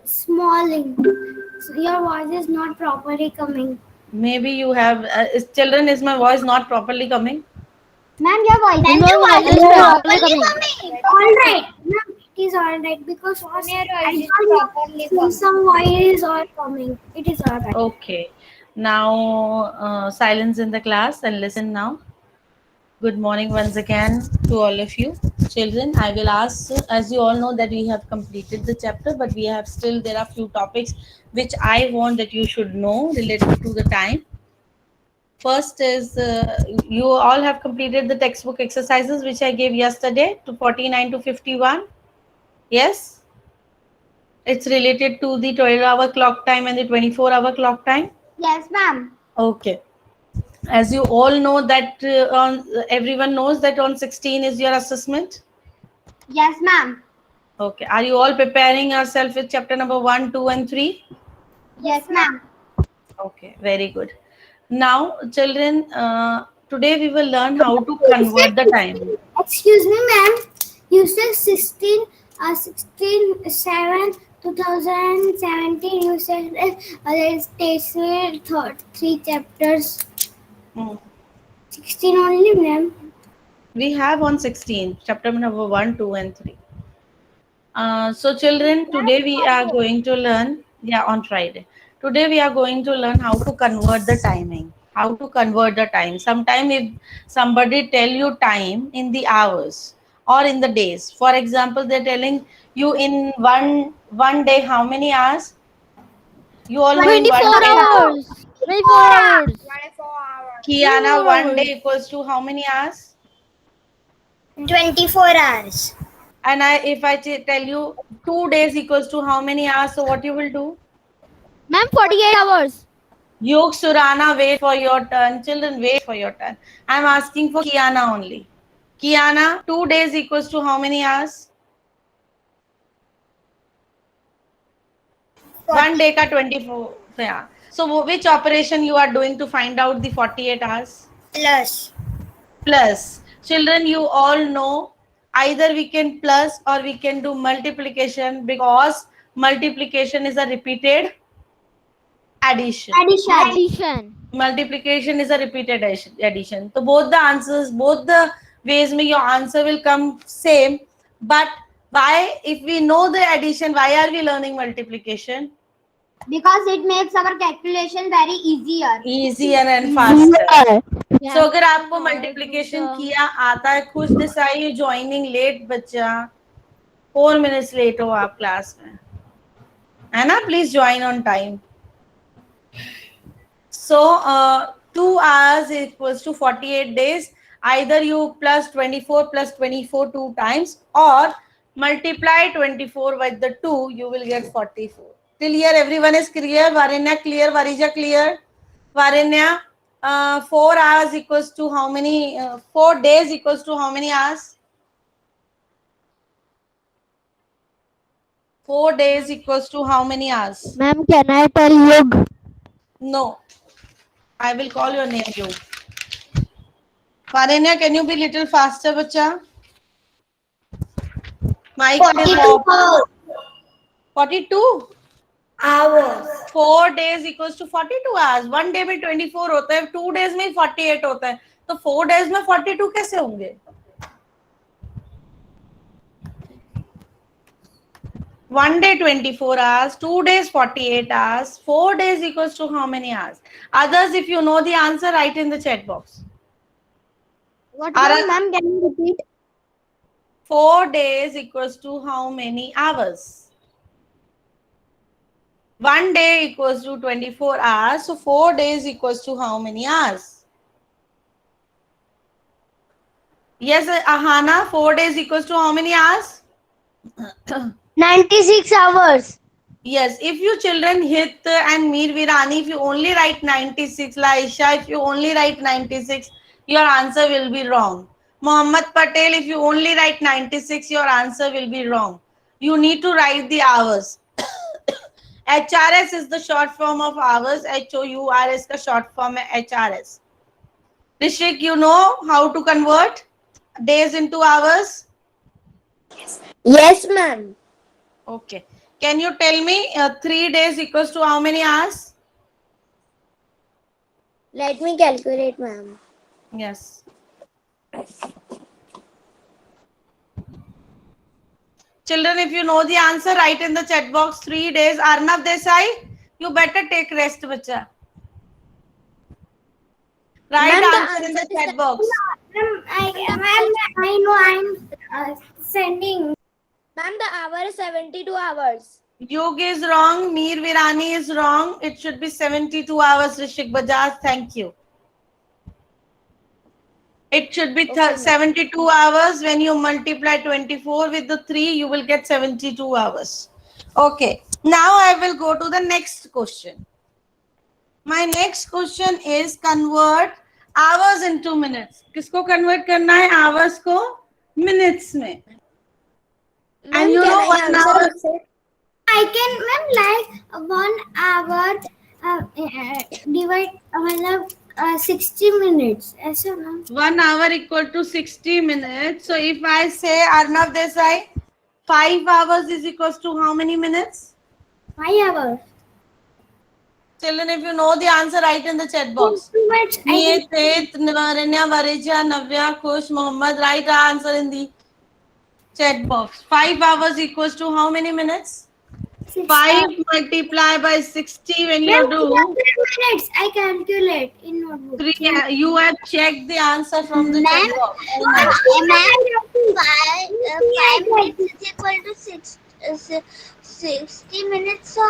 smalling. So your voice is not properly coming. Maybe you have children. Is my voice not properly coming? Ma'am, your voice Ma'am, is your voice is properly properly coming. coming. All right. Ma'am, it is all right because first I don't know some voice are coming. It is all right. Okay. Now silence in the class and listen now. Good morning once again to all of you. Children, I will ask, as you all know that we have completed the chapter, but we have still, there are few topics which I want that you should know related to the time. First is, you all have completed the textbook exercises which I gave yesterday to 49 to 51. Yes? It's related to the 12-hour clock time and the 24-hour clock time. Yes, ma'am. Okay. As you all know that everyone knows that on 16 is your assessment. Yes, ma'am. Okay. Are you all preparing yourself with chapter number 1, 2, and 3? Yes, ma'am. Okay. Very good. Now, children, today we will learn how to convert the time. Excuse me, ma'am. You said 16, 7, 2017. You said it takes me three chapters. Hmm. 16 only, ma'am. We have on 16, chapter number 1, 2, and 3. So children, today we are going to learn, yeah, on Friday. Today we are going to learn how to convert the timing. How to convert the time. Sometime if somebody tell you time in the hours or in the days. For example, they're telling you in one day how many hours? You all know in one 24 day. hours. 24 hours. Kiana, 24 one day hours. equals to how many hours? 24 hours. And if I tell you 2 days equals to how many hours, so what you will do? Ma'am, 48 hours. Yog Surana, wait for your turn. Children, wait for your turn. I'm asking for Kiana only. Kiana, 2 days equals to how many hours? 1 day ka 24. Yeah. So which operation you are doing to find out the 48 hours? Plus. Plus. Children, you all know either we can plus or we can do multiplication, because multiplication is a repeated addition. Addition. Addition. Multiplication is a repeated addition. So both the answers, both the ways में your answer will come same. But why, if we know the addition, why are we learning multiplication? Because it makes our calculation very easier. Easier and faster. We So have अगर to आपको know to multiplication the किया आता है, खुश दिसाई joining late बच्चा, 4 minutes late हो आप class में, है ना? Please join on time. So 2 hours equals to 48 days. Either you plus 24 plus 24 two times, or multiply 24 with the 2, you will get 44. Till here everyone is clear? Varinya clear? Varija clear? Varinya, 4 hours equals to how many? 4 days equals to how many hours? 4 days equals to how many hours? Ma'am, can I tell you? No. I will call your name, you. Varenya, can you be little faster, bacha? Mike is off. 42 hours. 4 days equals to 42 hours. 1 day में 24 होता है, 2 days में 48 होता है, तो 4 days में 42 कैसे होंगे? 1 day 24 hours, 2 days 48 hours, 4 days equals to how many hours? Others, if you know the answer, write in the chat box. What Ara- ma'am? Can you repeat? 4 days equals to how many hours? 1 day equals to 24 hours. So 4 days equals to how many hours? Yes, Ahana, 4 days equals to how many hours? 96 hours. Yes, if you children hit and Mir Virani, if you only write 96, Laisha, if you only write 96, your answer will be wrong. Mohammad Patel, if you only write 96, your answer will be wrong. You need to write the hours. HRS is the short form of hours. HOURS का short form है HRS. Rishik, you know how to convert days into hours? Yes, ma'am. Okay. Can you tell me 3 days equals to how many hours? Let me calculate, ma'am. Yes. Children, if you know the answer, write in the chat box 3 days. Arnav Desai, you better take rest, bacha. Write Ma'am, the answer in the answer is chat box. I know I'm sending. Ma'am, the hour is 72 hours. Yug is wrong. Meer Virani is wrong. It should be 72 hours. Rishik Bajaj, thank you. It should be Okay, 72 hours. When you multiply 24 with the 3, you will get 72 hours. Okay. Now I will go to the next question. My next question is convert hours into minutes. किसको convert करना है hours को minutes में? And you know 1 hour. I can, ma'am, like 1 hour divide 60 minutes. ऐसा ना? 1 hour equal to 60 minutes. So if I say Arnav Desai, 5 hours is equals to how many minutes? 5 hours. Children, if you know the answer, write in the chat box. Niyat, Nivaranya, Varija, Navya, Kush, Mohammed, write the answer in the chat box. 5 hours equals to how many minutes? 5 multiplied by 60 when you do. Minutes. I calculate in notebook. 3. You have checked the answer from the chat box. 5 minutes is equal to 60 minutes. So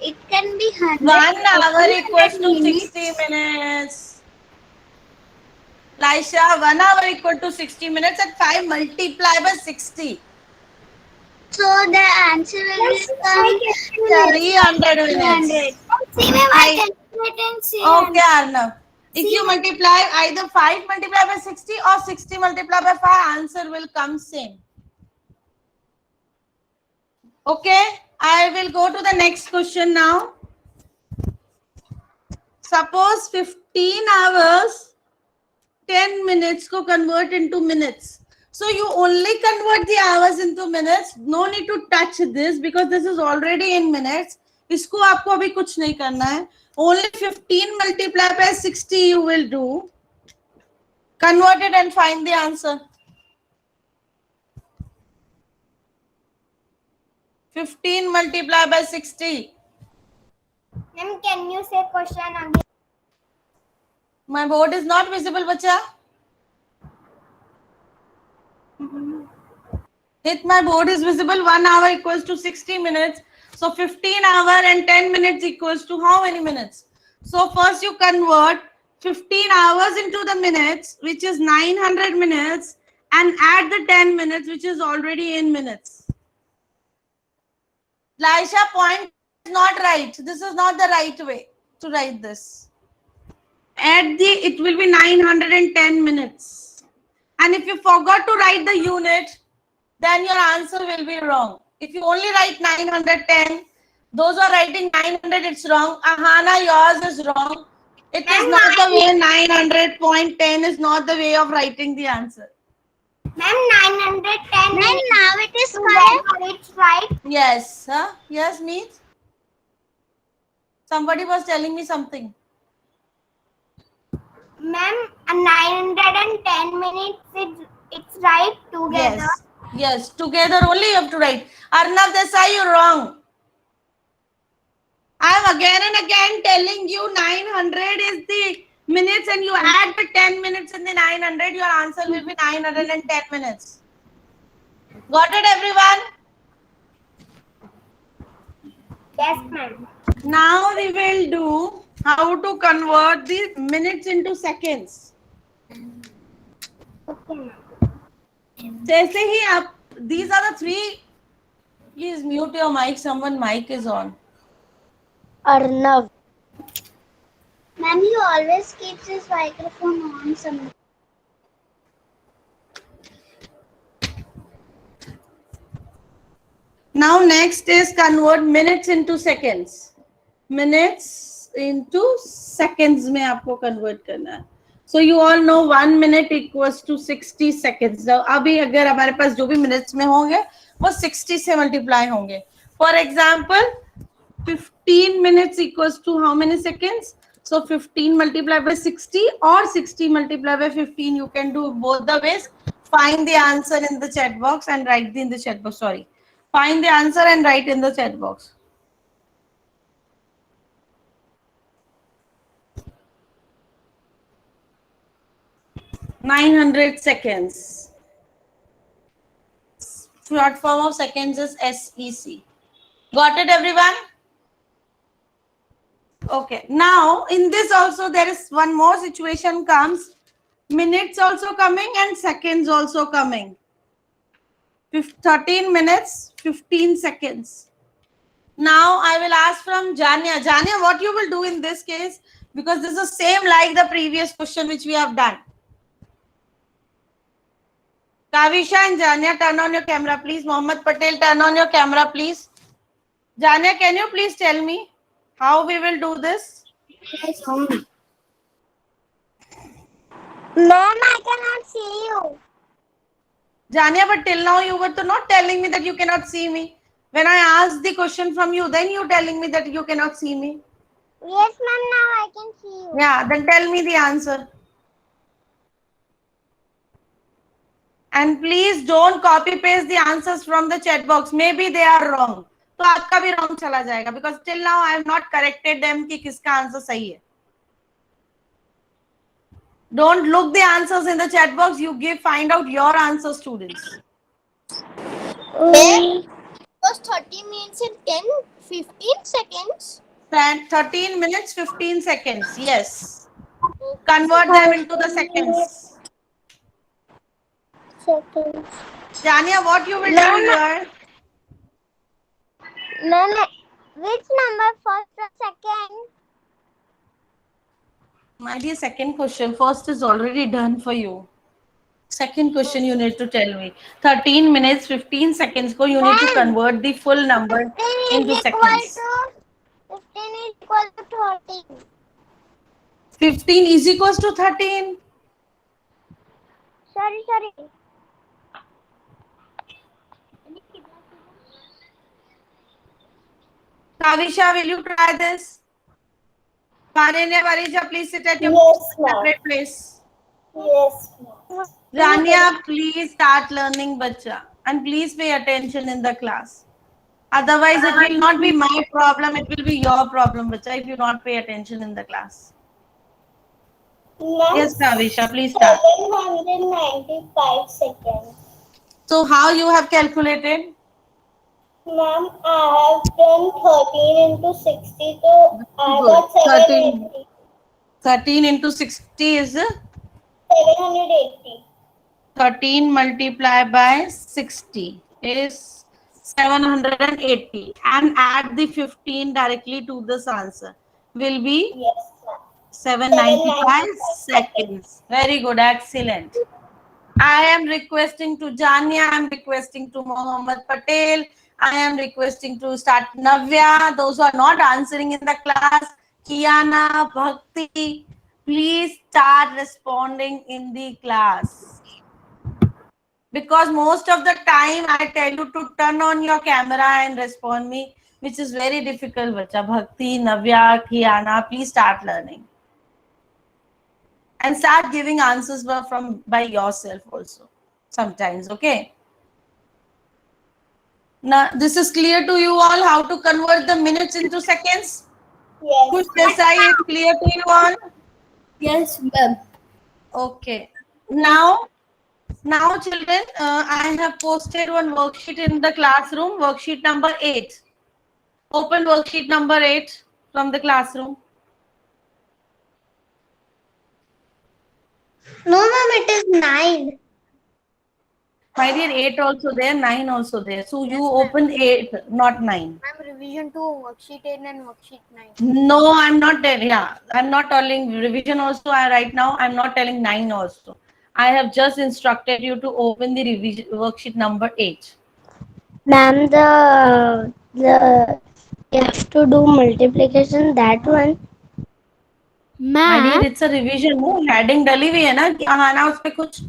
it can be 100. 1 hour equals to 60 minutes. Laisha, 1 hour equal to 60 minutes and 5 multiplied by 60. So the answer will become 300 minutes. See, ma'am, I calculate and see. Okay, Arnav. If you multiply either 5 multiplied by 60 or 60 multiplied by 5, answer will come same. Okay, I will go to the next question now. Suppose 15 hours, 10 minutes को convert into minutes. So you only convert the hours into minutes. No need to touch this because this is already in minutes. इसको आपको अभी कुछ नहीं करना है. Only 15 multiplied by 60 you will do. Convert it and find the answer. 15 multiplied by 60. Ma'am, can you say question again? My board is not visible, bacha. If my board is visible, 1 hour equals to 60 minutes. So 15 hour and 10 minutes equals to how many minutes? So first you convert 15 hours into the minutes, which is 900 minutes, and add the 10 minutes, which is already in minutes. Laisha, point is not right. This is not the right way to write this. Add the, it will be 910 minutes. And if you forgot to write the unit, then your answer will be wrong. If you only write 910, those who are writing 900, it's wrong. Ahana, yours is wrong. It is not the way 900.10 is not the way of writing the answer. Ma'am, 910. Ma'am, now it is correct. It's right. Yes. Huh? Yes, Meet? Somebody was telling me something. Ma'am, 910 minutes, it's right together. Yes. Yes, together only you have to write. Arnav Desai, you're wrong. I am again and again telling you 900 is the minutes and you add the 10 minutes in the 900, your answer will be 910 minutes. Got it, everyone? Yes, ma'am. Now we will do how to convert the minutes into seconds. Okay, ma'am. जैसे ही आप, these are the 3. Please mute your mic. Someone mic is on. Arnav. Ma'am, you always keep this microphone on somewhere. Now next is convert minutes into seconds. Minutes into seconds में आपको convert करना है. So you all know 1 minute equals to 60 seconds. Now अभी अगर हमारे पास जो भी minutes में होंगे वो 60 से multiply होंगे. For example, 15 minutes equals to how many seconds? So 15 multiplied by 60 or 60 multiplied by 15. You can do both the ways. Find the answer in the chat box and write in the chat box. Sorry. Find the answer and write in the chat box. "900 seconds." Short form of seconds is SEC. Got it, everyone? Okay. Now, in this also, there is one more situation comes. Minutes also coming and seconds also coming. 13 minutes, 15 seconds. Now, I will ask from Janya. Janya, what you will do in this case? Because this is the same like the previous question which we have done. Kavisha and Janya, turn on your camera, please. Mohammed Patel, turn on your camera, please. Janya, can you please tell me how we will do this? Yes, on. Ma'am, I cannot see you. Janya, but till now you were not telling me that you cannot see me. When I asked the question from you, then you telling me that you cannot see me. Yes, ma'am, now I can see you. Yeah, then tell me the answer. And please don't copy paste the answers from the chat box. Maybe they are wrong. तो आपका भी wrong चला जाएगा because till now I have not corrected them कि किसका answer सही है. Don't look the answers in the chat box. You find out your answer, students. Was 30 minutes and 15 seconds. 13 minutes, 15 seconds. Yes. Convert them into the seconds. Seconds. Jania, what you will do here? Ma'am, which number first or second? My dear, second question. First is already done for you. Second question you need to tell me. 13 minutes, 15 seconds go. You need to convert the full number into seconds. 15 is equal to 13. 15 is equals to 13. Sorry. Kavisha, will you try this? Vananya, Varija, please sit at your separate place. Yes, ma'am. Jania, please start learning, bacha. And please pay attention in the class. Otherwise, it will not be my problem. It will be your problem, bacha, if you not pay attention in the class. Yes, Kavisha, please start. 795 seconds. So, how you have calculated? Ma'am, I have done 13 into 60, so I got 780. 13 into 60 is 780. 13 multiplied by 60 is 780. And add the 15 directly to this answer. Will be Yes, ma'am. 795 seconds. Very good. Excellent. I am requesting to Jania. I am requesting to Mohammed Patel. I am requesting to start Navya. Those who are not answering in the class, Kiana, Bhakti, please start responding in the class. Because most of the time I tell you to turn on your camera and respond me, which is very difficult. Bacha. Bhakti, Navya, Kiana, please start learning. And start giving answers by yourself also sometimes, okay? Now, this is clear to you all how to convert the minutes into seconds? Yes. Kush Desai is clear to you all? Yes, ma'am. Okay. Now children, I have posted one worksheet in the classroom, worksheet number 8. Open worksheet number 8 from the classroom. No, ma'am, it is 9. My dear, 8 also there, 9 also there. So you open 8, not 9. I'm revision 2, worksheet 8 and worksheet 9. No, I'm not telling. Yeah, I'm not telling revision also. Right now, I'm not telling 9 also. I have just instructed you to open the revision worksheet number 8. Ma'am, the you have to do multiplication, that one. My dear, it's a revision. No, heading डली हुई है ना कि आना उस पे कुछ.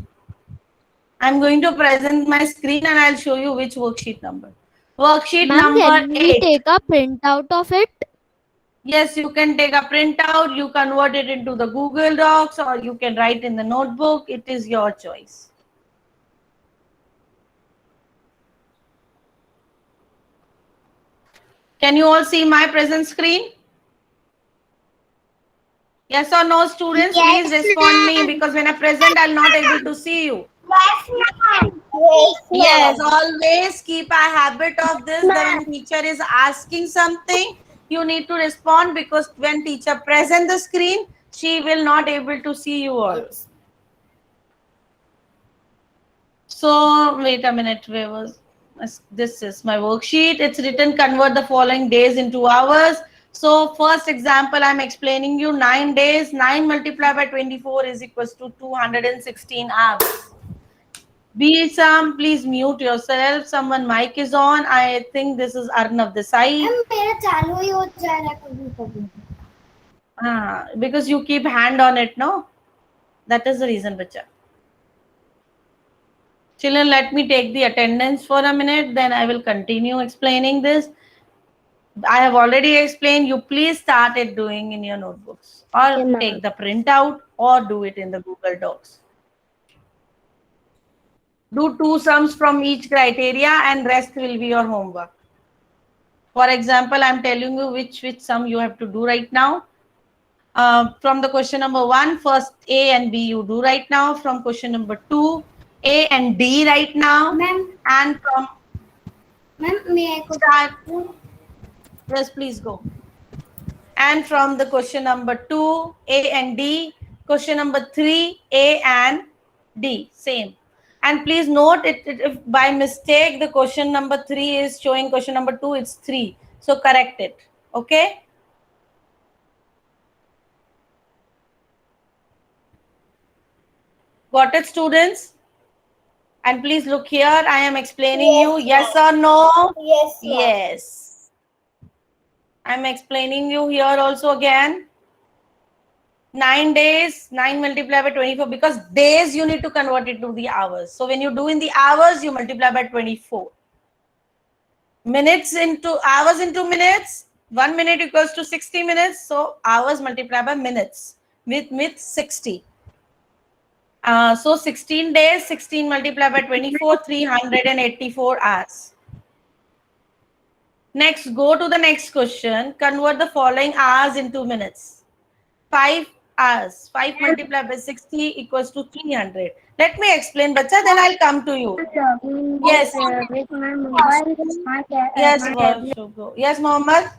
I'm going to present my screen and I'll show you which worksheet number. Worksheet Ma'am, number can we 8. take a printout of it? Yes, you can take a printout, you convert it into the Google Docs, or you can write in the notebook. It is your choice. Can you all see my present screen? Yes or no, students? Please Yes, respond me, ma'am. because when I present, I'll not able to see you. Yes, ma'am. Yes, Yes, ma'am. always keep a habit of this, that when teacher is asking something, you need to respond, because when teacher present the screen, she will not able to see you all. So wait a minute, where was this? Is my worksheet. It's written convert the following days into hours. So first example, I'm explaining you 9 days. 9 multiplied by 24 is equals to 216 hours. Be some, please mute yourself. Someone mic is on. I think this is Arnav this side. मेरा चालू ही हो जा रहा है कभी-कभी. Because you keep hand on it, no? That is the reason, bacha. Children, let me take the attendance for a minute, then I will continue explaining this. I have already explained. You please start it doing in your notebooks, or Okay, take ma'am. the printout, or do it in the Google Docs. Do 2 sums from each criteria, and rest will be your homework. For example, I'm telling you which sum you have to do right now. From the question number 1, first A and B you do right now. From question number 2, A and D right now. Ma'am, And from may I start. Yes, please go. And from the question number 2, A and D. Question number 3, A and D, same. And please note it, if by mistake the question number 3 is showing question number 2, it's 3. So correct it. Okay. Got it, students? And please look here. I am explaining you. Yes or no? Yes, ma'am. Yes. I'm explaining you here also again. 9 days, 9 multiplied by 24, because days you need to convert it to the hours. So when you do in the hours, you multiply by 24. Minutes into hours into minutes. 1 minute equals to 60 minutes. So hours multiplied by minutes with 60. So 16 days, 16 multiplied by 24, 384 hours. Next, go to the next question. Convert the following hours into minutes. 5 hours. 5 multiplied by 60 equals to 300. Let me explain, bacha, then I'll come to you. Yes. With my mobile, Yes, my tablet. Yes, Mohammed.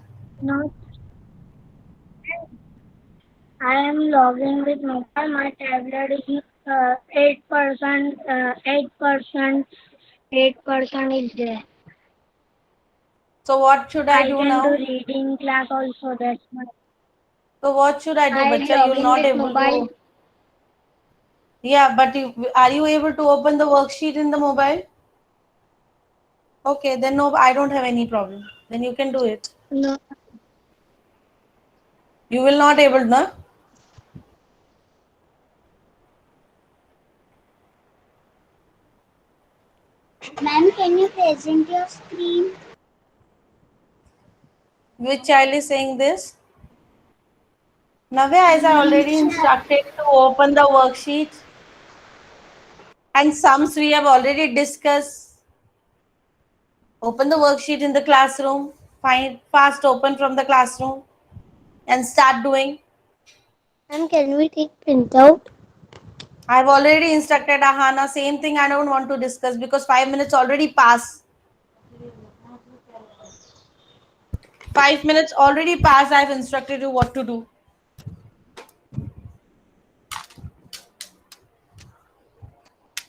No, I am logging with mobile. My tablet is 8%. 8% is there. So what should I do can now? do reading class also. That's why. So what should I do, I bacha? You'll log in not with able mobile. to. Yeah, but are you able to open the worksheet in the mobile? Okay, then no, I don't have any problem. Then you can do it. No. You will not able, no? Ma'am, can you present your screen? Which child is saying this? Navya, as I already instructed to open the worksheet, and sums we have already discussed. Open the worksheet in the classroom. Find fast open from the classroom and start doing. Ma'am, can we take printout? I've already instructed Ahana. Same thing I don't want to discuss, because 5 minutes already passed. 5 minutes already passed. I've instructed you what to do.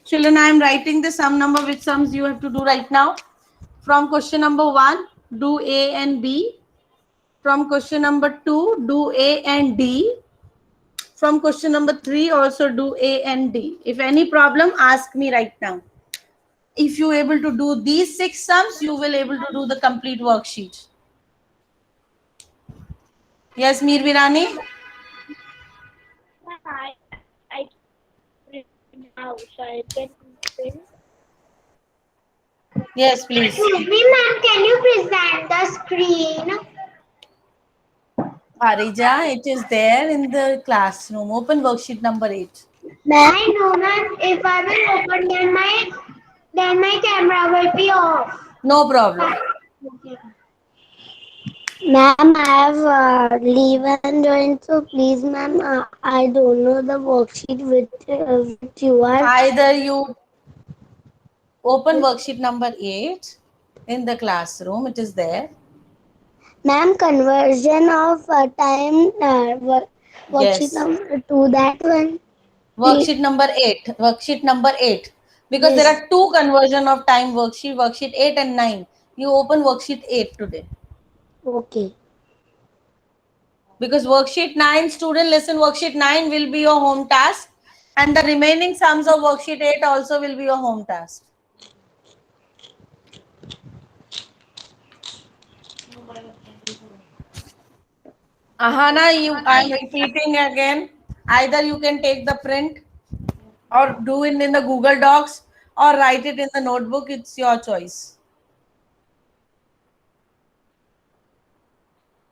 Children, I am writing the sum number, which sums you have to do right now. From question number 1, do A and B. From question number 2, do A and D. From question number 3, also do A and D. If any problem, ask me right now. If you able to do these 6 sums, you will able to do the complete worksheet. Yes, Mir Virani? I now, so I can print. Yes, please. Excuse me, ma'am. Can you present the screen? Parija, it is there in the classroom. Open worksheet number 8. I know, ma'am. If I will open, then my camera will be off. No problem. Okay. Ma'am, I have leave and join, so please, ma'am, I don't know the worksheet which you are. Either you open worksheet number 8 in the classroom, it is there. Ma'am, conversion of time worksheet Yes. number to that one. Please. Worksheet number 8. Worksheet number 8. Because there Yes. are two conversion of time worksheet 8 and 9. You open worksheet 8 today. Okay. Because worksheet 9, student listen, worksheet 9 will be your home task. And the remaining sums of worksheet 8 also will be your home task. Ahana, I am repeating again. Either you can take the print or do it in the Google Docs or write it in the notebook. It's your choice.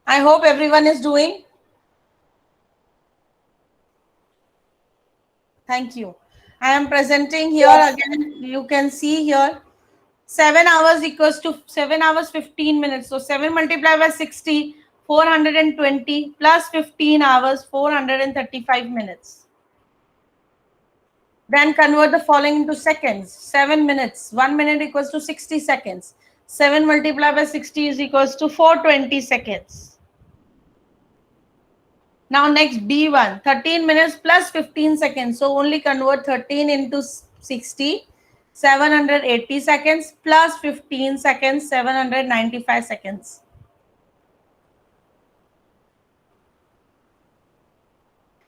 I hope everyone is doing. Thank you. I am presenting here again. You can see here 7 hours equals to 7 hours 15 minutes. So 7 multiplied by 60, 420 plus 15 hours, 435 minutes. Then convert the following into seconds. 7 minutes. 1 minute equals to 60 seconds. 7 multiplied by 60 is equals to 420 seconds. Now next B1, 13 minutes plus 15 seconds. So only convert 13 into 60, 780 seconds plus 15 seconds, 795 seconds.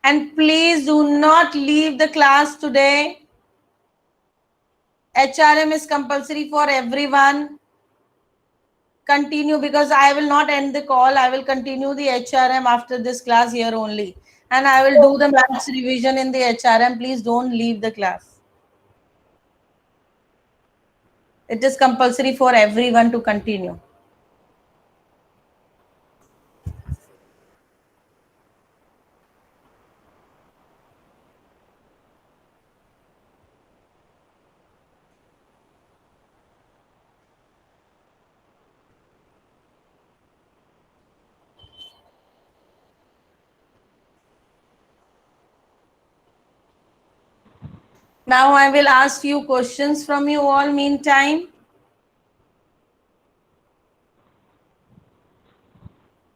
And please do not leave the class today. HRM is compulsory for everyone. Continue, because I will not end the call. I will continue the HRM after this class here only. And I will do the maths revision in the HRM. Please don't leave the class. It is compulsory for everyone to continue. Now I will ask few questions from you all meantime.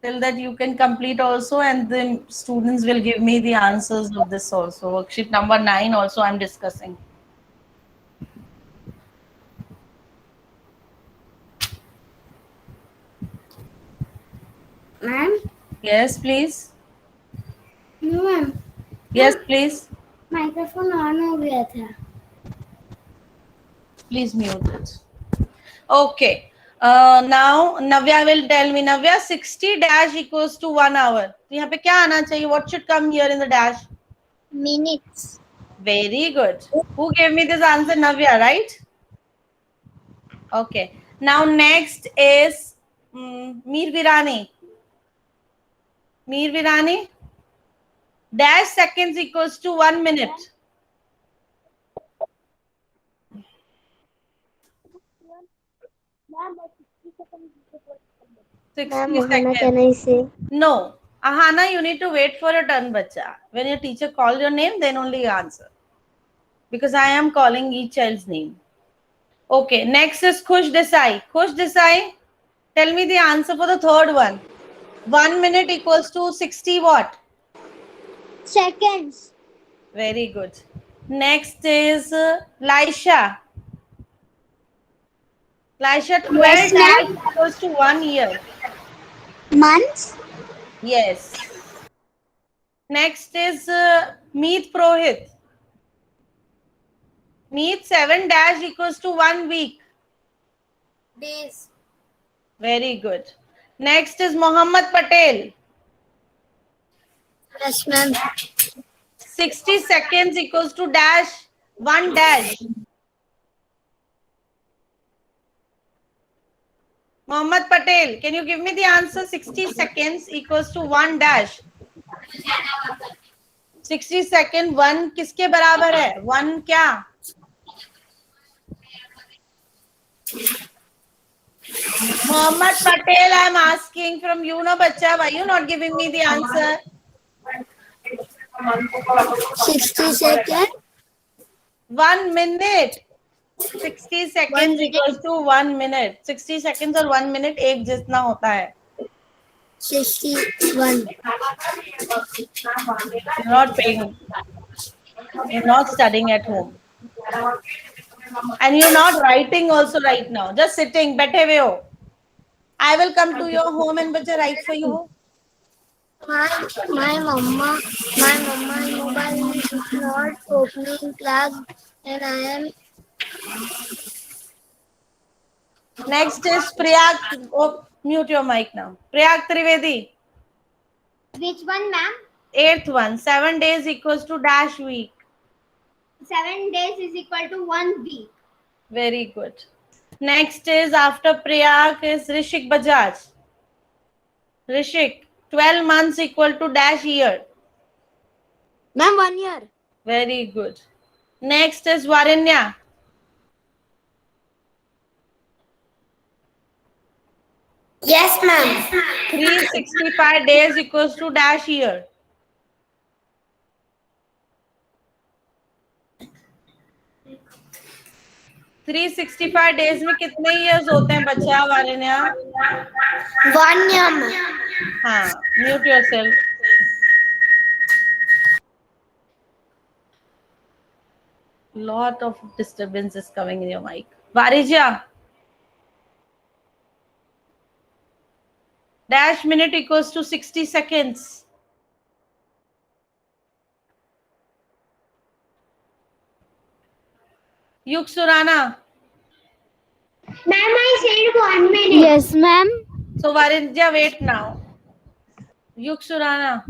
Till that you can complete also, and the students will give me the answers of this also. Worksheet number 9 also I'm discussing. Ma'am Yes, please. No ma'am Yes, please. Microphone on हो गया था. Please mute it. Okay. Now Navya will tell me. Navya, 60 dash equals to 1 hour. तो यहाँ पे क्या आना चाहिए? What should come here in the dash? Minutes. Very good. Who gave me this answer? Navya, right? Okay. Now next is Mir Virani. Mir Virani. Dash seconds equals to 1 minute. Ma'am, 60 Ma'am, seconds. can I say? No. Ahana, you need to wait for your turn, bacha. When your teacher calls your name, then only you answer. Because I am calling each child's name. Okay, next is Khush Desai. Khush Desai, tell me the answer for the third one. 1 minute equals to 60 what? seconds. Very good. Next is Laisha. Laisha, 12 Yes, dash ma'am. equals to 1 year. Months. Yes. Next is Meet Prohit. Meet 7 dash equals to 1 week. Days. Very good. Next is Mohammed Patel. Yes, ma'am. 60 seconds equals to dash 1 dash. Mohammad Patel, can you give me the answer? 60 seconds equals to 1 dash. 60 second 1 किसके बराबर है? 1 क्या? Mohammad Patel, I am asking from you, no बच्चा. Why you not giving me the answer? 60 seconds. 1 minute. 60 seconds equals to 1 minute. 60 seconds और 1 minute एक जितना होता है. 61. You're not paying. You're not studying at home. And you're not writing also right now. Just sitting, बैठे हुए हो. I will come to your home and बच्चा write for you. My mama mobile is not opening class, and I am. Next is Priyag. Oh, mute your mic now. Priyag Trivedi. Which one, ma'am? 8th one. 7 days equals to dash week. 7 days is equal to 1 week. Very good. Next is after Priyag is Rishik Bajaj. Rishik. 12 months equal to dash year. Ma'am, 1 year. Very good. Next is Varinya. Yes, ma'am. 365 days equals to dash year. Three 365 days में कितने years होते हैं बच्चा? वारिन्या 1 year. हाँ, mute yourself. Lot of disturbance is coming in your mic. Varijya. Dash minute equals to 60 seconds. Yuk Surana. Ma'am, I said 1 minute. Yes, ma'am. So Varijya, wait now. Yuk Surana.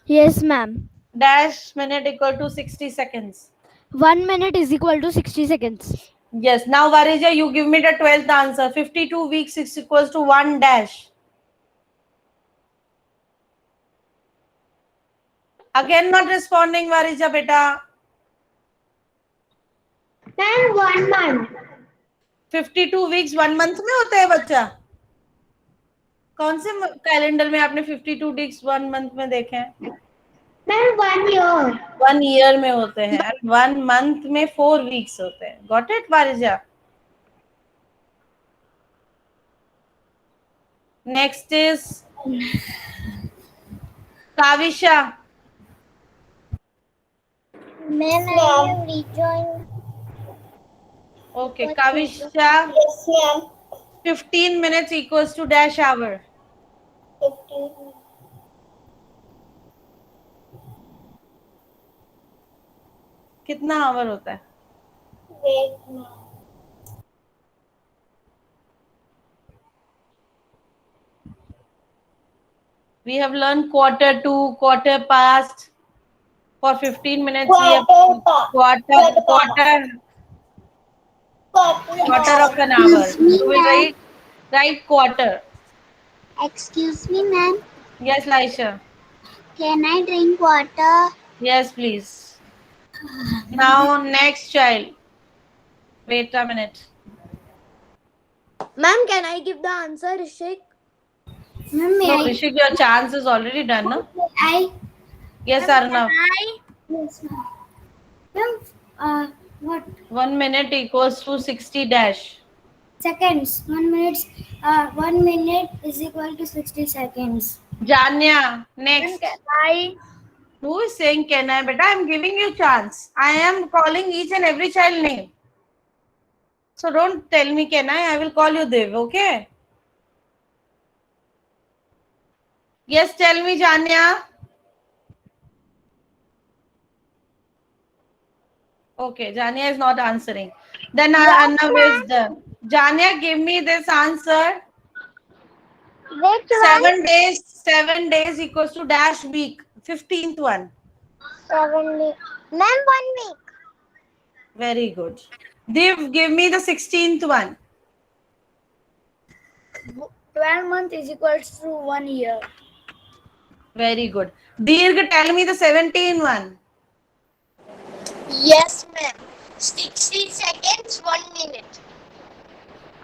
Yes, ma'am. Dash minute equal to 60 seconds. 1 minute is equal to 60 seconds. Yes. Now Varijya, you give me the 12th answer. 52 weeks is equals to 1 dash. Again not responding, Varijya beta. Ma'am, 1 month. 52 weeks 1 month में होते हैं बच्चा. कौन से calendar में आपने 52 weeks 1 month में देखे हैं? Ma'am, 1 year. 1 year में होते हैं. 1 month में 4 weeks होते हैं. Got it, Varijya? Next is Kavisha. Ma'am, I have rejoined. Okay, Kavisha. Yes, ma'am. 15 minutes equals to dash hour. 15. कितना hour होता है? Wait, ma'am. We have learned quarter to, quarter past. For 15 minutes, we have quarter of an hour. You will write quarter. Excuse me, ma'am. Yes, Laisha. Can I drink water? Yes, please. Now, next child. Wait a minute. Ma'am, can I give the answer, Rishik? Ma'am, may No, I? Rishik, your chance is already done, no? Yes, Arnav. Yes, ma'am. Ma'am, what? 1 minute equals to 60 dash. Seconds. 1 minute. 1 minute is equal to 60 seconds. Janya, next. Can I? Who is saying can I? But I am giving you chance. I am calling each and every child name. So don't tell me can I will call you Dev, okay? Yes, tell me, Janya. Okay, Janya is not answering. Then Arnav is done. Janya, give me this answer. Which 7 days. 7 days equals to dash week. 15th one. 7 days. Ma'am, 1 week. Very good. Div, give me the 16th one. 12 months is equals to 1 year. Very good. Dirg, tell me the 17 one. Yes, ma'am. 60 seconds, 1 minute.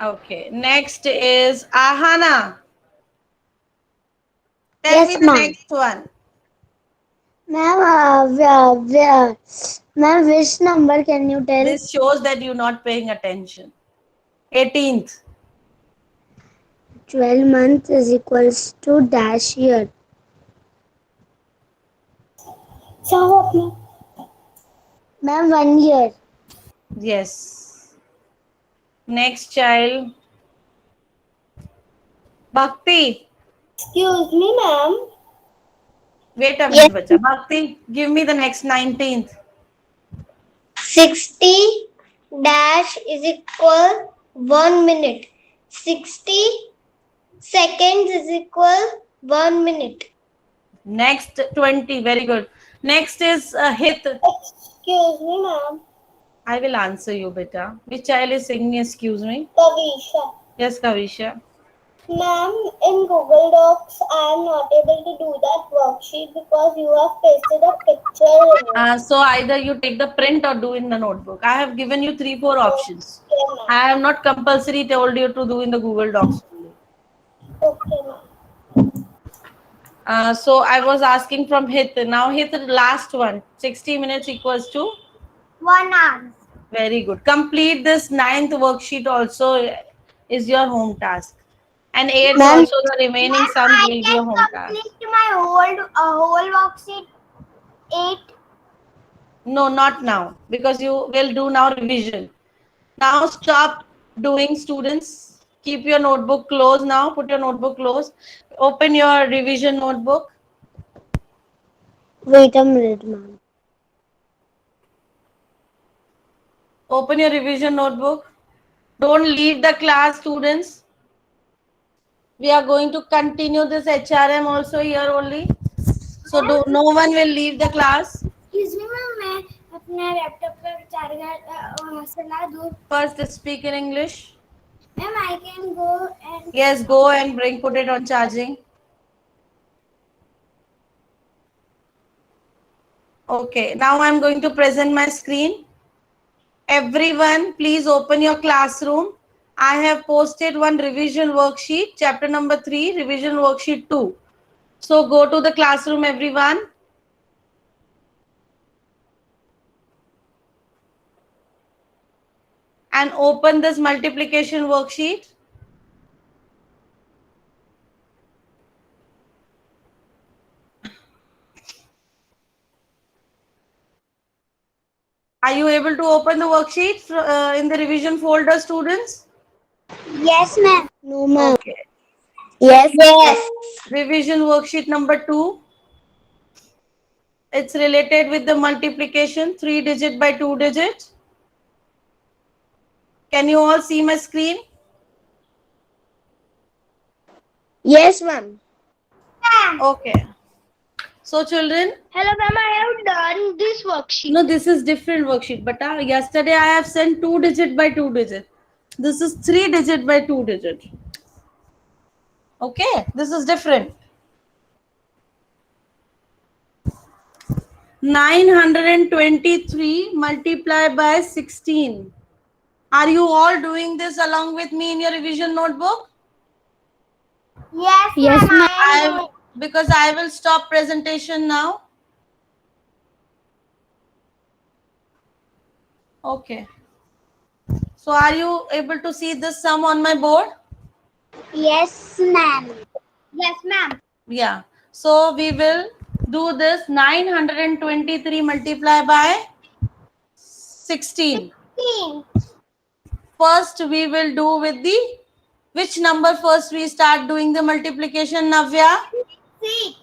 Okay. Next is Ahana. Tell Yes, me the ma'am. next one. Ma'am, ma'am, which number can you tell? This shows that you're not paying attention. 18th. 12 months is equals to dash year. Ma'am, 1 year. Yes. Next child. Bhakti. Excuse me, ma'am. Wait a Yes. minute, bacha. Bhakti, give me the next 19th. 60 dash is equal 1 minute. 60 seconds is equal 1 minute. Next 20. Very good. Next is Hit. Excuse me, ma'am. I will answer you, beta. Which child is singing? Excuse me. Kavisha. Yes, Kavisha. Ma'am, in Google Docs, I am not able to do that worksheet because you have pasted a picture in it. So either you take the print or do in the notebook. I have given you 3-4 options. Okay, ma'am. I have not compulsory told you to do in the Google Docs only. Okay, ma'am. So I was asking from Hit. Now Hit, last one. 60 minutes equals to 1 hour. very good. Complete this 9th worksheet also is your home task. And 8th Ma'am. also the remaining sums I will be your can home task. complete my whole worksheet 8. No, not now because you will do now revision. Now stop doing, students. Keep your notebook closed now. Put your notebook closed. Open your revision notebook. Wait a minute, ma'am. Open your revision notebook. Don't leave the class, students. We are going to continue this HRM also here only. So no one will leave the class. Excuse me, ma'am मैं अपने laptop पर charger चला दूँ. First speak in English. Ma'am, I can go and Yes, go and put it on charging. Okay, now I'm going to present my screen. Everyone, please open your classroom. I have posted one revision worksheet, chapter number 3, revision worksheet 2. So go to the classroom, everyone. And open this multiplication worksheet. Are you able to open the worksheet in the revision folder, students? yes, ma'am. No, ma'am. Okay. Yes. Yes. Revision worksheet number 2. It's related with the multiplication 3 digit by 2 digit. Can you all see my screen? Yes, ma'am. Okay. So children, Hello, ma'am. I have done this worksheet. no, this is different worksheet. But yesterday I have sent 2 digit by 2 digit. This is 3 digit by 2 digit. Okay, this is different. 923 multiplied by 16. Are you all doing this along with me in your revision notebook? Yes, Yes, ma'am. Because I will stop presentation now. Okay. So are you able to see this sum on my board? Yes, ma'am. Yes, ma'am. Yeah. So we will do this 923 multiplied by 16. First we will do with the, which number first we start doing the multiplication, Navya? 6.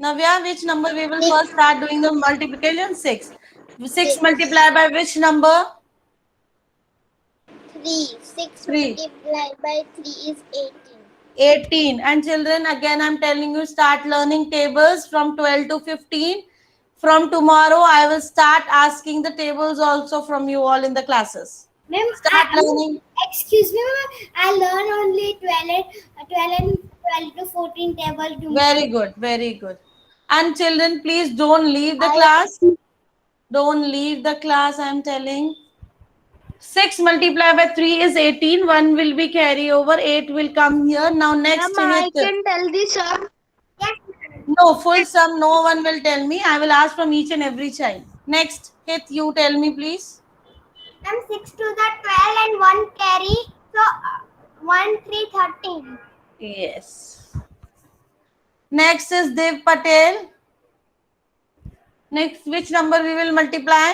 Navya, which number we will first start doing the multiplication? 6. 6 multiplied by which number? 3. 6 3. multiplied by 3 is 18. 18. And children, again I'm telling you, start learning tables from 12 to 15. From tomorrow I will start asking the tables also from you all in the classes. Ma'am, Start learning. excuse me, ma'am. I learn only 12 to 14 table to. Very good, very good. And children, please don't leave the I class. Don't leave the class, I'm telling. 6 multiplied by 3 is 18. 1 will be carry over. 8 will come here. Now next Ma'am, I hit. can tell the sum. Yes. No, full sum, no one will tell me. I will ask from each and every child. Next hit, you tell me please. Ma'am, 6 to the 12 and 1 carry. So 1, 3, 13. Yes. Next is Dev Patel. Next, which number we will multiply?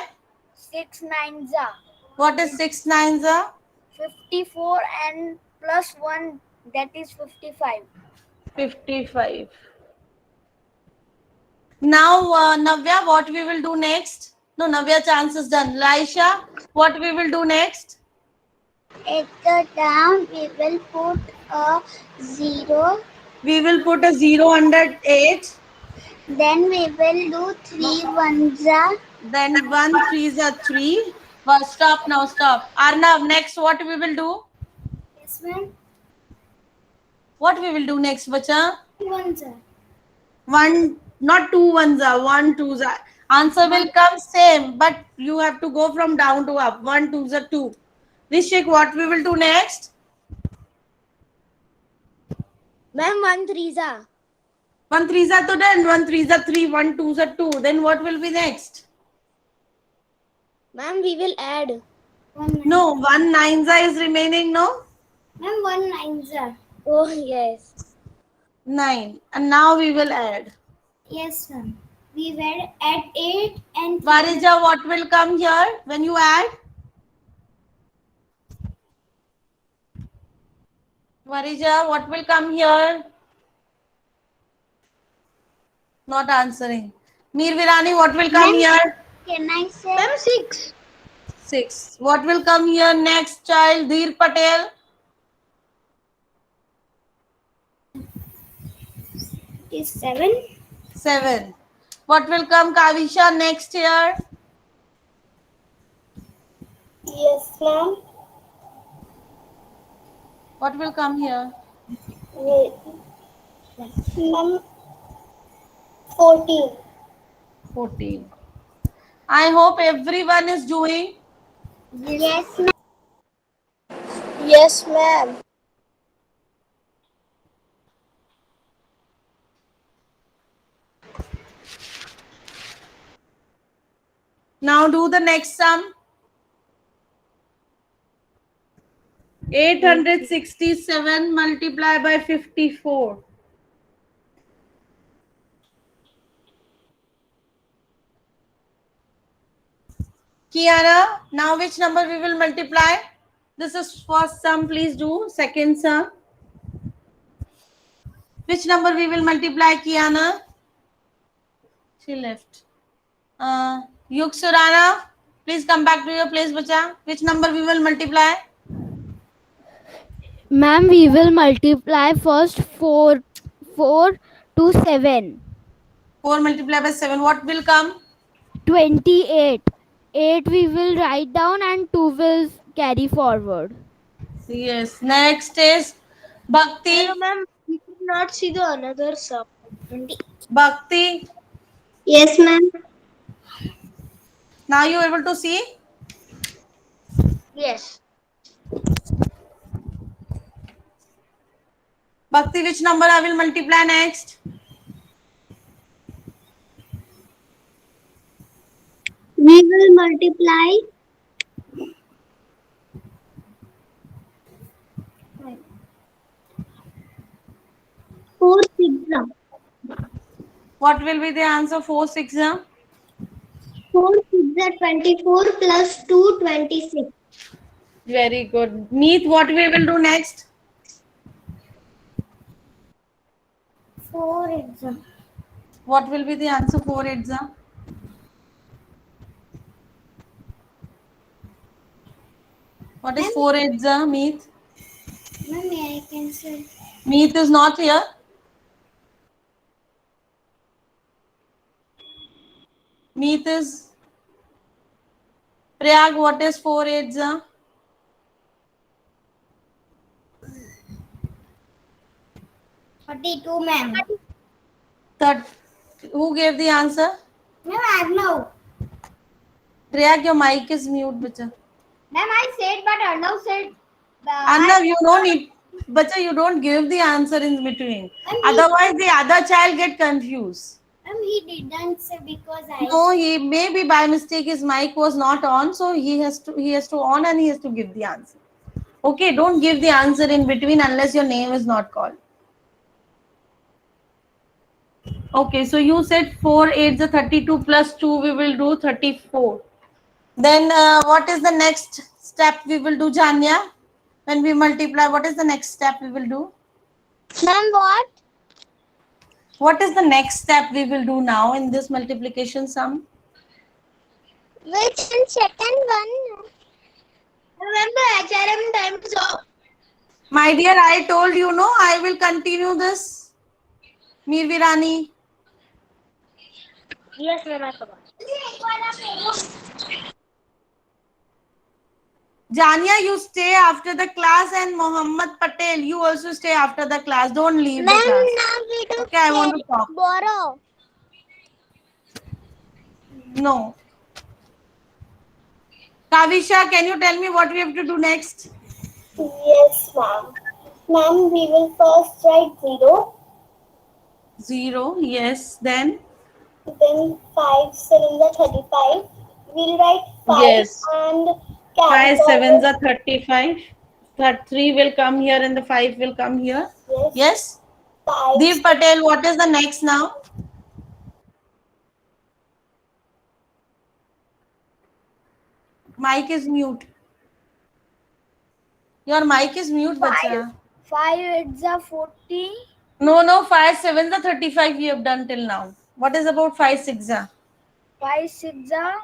6 nines are What is 6 nines are? 54 and plus 1, that is 55. 55. Now, Navya, what we will do next? No, Navya, chance is done. Laisha, what we will do next? At the down, we will put a 0. We will put a 0 under 8. Then we will do 3 ones. Then 1, 3 is a 3. But stop now, stop. Arnav, next what we will do? Yes, ma'am. What we will do next, bacha? 1, sir. 1, not 2 ones are, 1, 2s are. Answer will come same, but you have to go from down to up. 1, 2s are 2. Rishik, what we will do next? Ma'am, 1 3s are. 1, 3s are to done. 1, 3s are 3. 1, 2s are 2. Then what will be next? Ma'am, we will add. 1, No, 1 9s is remaining, no? Ma'am, 1 9, sir. Oh, yes. 9. And now we will add. Yes, ma'am. We will add 8 and Varija, what will come here when you add? Varija, what will come here? Not answering. Mir Virani, what will come here? Can I say? Ma'am, 6. 6. What will come here next, child? Dheer Patel. is 7. 7. What will come, Kavisha, next year? Yes, ma'am. What will come here? Wait. Ma'am, 14. 14. I hope everyone is doing. Yes, ma'am. Yes, ma'am. Now do the next sum. 867 multiplied by 54. Kiara, now which number we will multiply? This is first sum, please do. Second sum. Which number we will multiply, Kiana? She left. Yuk Surana, please come back to your place, bacha. Which number we will multiply? Ma'am, we will multiply first 4 to 7. 4 multiplied by 7. What will come? 28. 8 we will write down and 2 will carry forward. Yes. Next is Bhakti. Hello, ma'am. We cannot see the another sum. 20. Bhakti. Yes, ma'am. Now you able to see? Yes. Bhakti, which number I will multiply next? We will multiply 4 6. What will be the answer? 4 6. 4 6 are 24 plus 2 26. Very good. Meet, what we will do next? 4 exam. What will be the answer? 4 8. What is 4 8? Meet. Ma'am, I can say. Meet is not here. Meet is Prayag. What is 4 8? 32, ma'am. Third, who gave the answer? Ma'am, Arnav. Priyak, your mic is mute, bacha. Ma'am, I said, but Arnav said. Arnav, you don't need, bacha, you don't give the answer in between. Otherwise, the other child get confused. He didn't say because I. No, he maybe by mistake his mic was not on, so he has to on and he has to give the answer. Okay, don't give the answer in between unless your name is not called. Okay, so you said 4 8 is 32 plus 2 we will do 34. Then what is the next step we will do, Janya? When we multiply, what is the next step we will do? Ma'am, what? What is the next step we will do now in this multiplication sum? Which one? Second one? Remember, HRM time is up. My dear, I told you, no, I will continue this. Mir Virani. Yes, ma'am, I forgot. Jania, you stay after the class, and Mohammed Patel, you also stay after the class. Don't leave the Ma'am, class. now we do Okay, I want to talk. borrow. No. Kavisha, can you tell me what we have to do next? Yes, ma'am. Ma'am, we will first write 0, 0, yes. Then? then 5 7s are 35. We'll write 5 Yes. and 5 carry 7s forward. are 35. That 3 will come here and the 5 will come here. Yes. Yes? 5. Deep Patel, what is the next now? Mic is mute. Your mic is mute, bacha. 5 8s are 40. No, 5 7s are 35 we have done till now. What is about 5 6 are? 5 6 are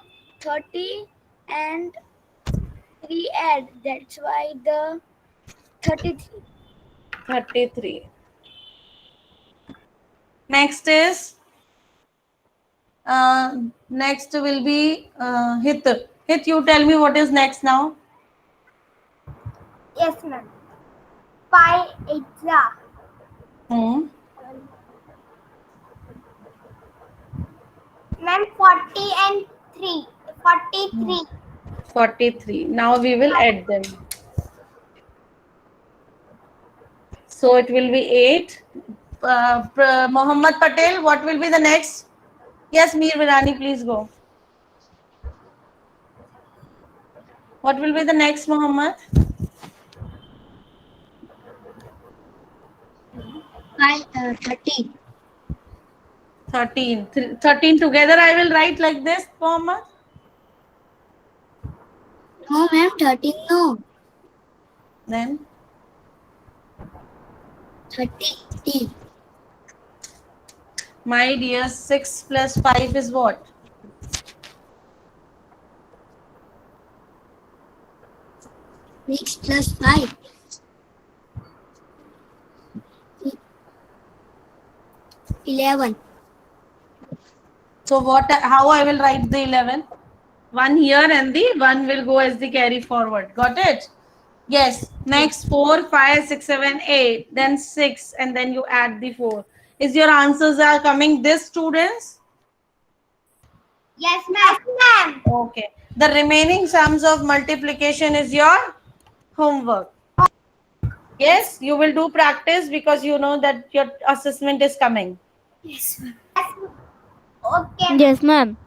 30 and 3 add. That's why the 33. 33. Next is next will be Hit. Hit, you tell me what is next now. Yes, ma'am. 5 8s are. Hmm. Ma'am, 40 and 3. 43. 43. Now we will add them. So it will be 8. Mohammed Patel, what will be the next? Yes, Mir Virani, please go. What will be the next, Mohammed? 30. 13. 13 together I will write like this, Mohammed. No, ma'am, 13 no. Then 30. my dear, 6 plus 5 is what? 6 plus 5. 11. So what? How I will write the 11? 1 here and the 1 will go as the carry forward. Got it? Yes. Next 4, 5, 6, 7, 8. Then 6 and then you add the 4. Is your answers are coming this, students? Yes, ma'am. Okay. The remaining sums of multiplication is your homework. Yes, you will do practice because you know that your assessment is coming. Yes, ma'am. Okay. Yes, ma'am.